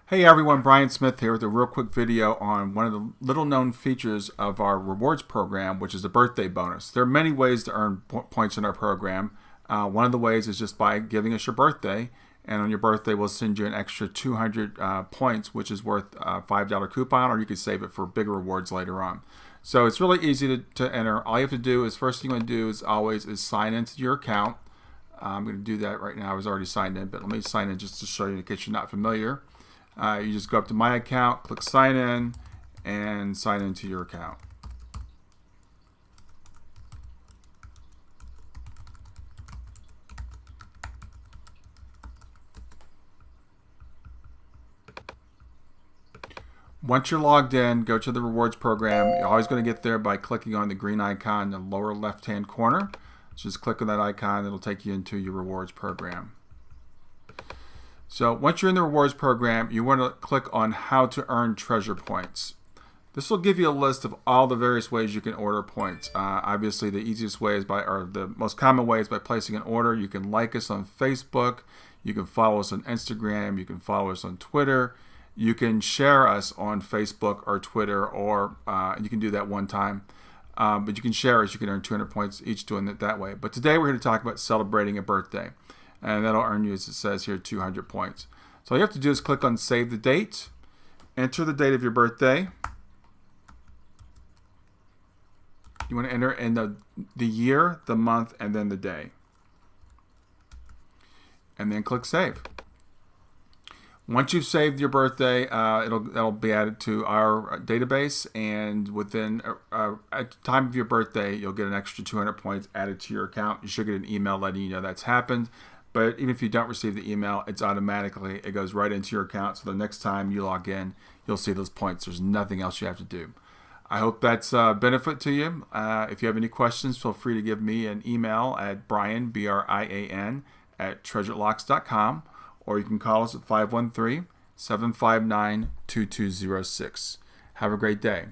Hey everyone, Brian Smith here with a real quick video on one of the little known features of our rewards program, which is a birthday bonus. There are many ways to earn points in our program. One of the ways is just by giving us your birthday, and on your birthday we'll send you an extra 200 points, which is worth a $5 coupon, or you could save it for bigger rewards later on. So it's really easy to enter. All you have to do is, first thing you want to do is always sign into your account. I'm going to do that right now. I was already signed in, but let me sign in just to show you in case you're not familiar. You just go up to My Account, click Sign In, and sign into your account. Once you're logged in, go to the rewards program. You're always going to get there by clicking on the green icon in the lower left-hand corner. So just click on that icon, it'll take you into your rewards program. So once you're in the rewards program, you want to click on how to earn treasure points. This will give you a list of all the various ways you can order points. Obviously the easiest way is or the most common way is by placing an order. You can like us on Facebook, you can follow us on Instagram, you can follow us on Twitter, you can share us on Facebook or Twitter, or you can do that one time. But you can share us, you can earn 200 points each doing it that way. But today we're here to talk about celebrating a birthday. And that'll earn you, as it says here, 200 points. So all you have to do is click on Save the Date, enter the date of your birthday. You want to enter in the year, the month, and then the day. And then click Save. Once you've saved your birthday, it'll be added to our database, and within at the time of your birthday, you'll get an extra 200 points added to your account. You should get an email letting you know that's happened. But even if you don't receive the email, it goes right into your account. So the next time you log in, you'll see those points. There's nothing else you have to do. I hope that's a benefit to you. If you have any questions, feel free to give me an email at Brian, B-R-I-A-N, at treasurelocks.com, or you can call us at 513-759-2206. Have a great day.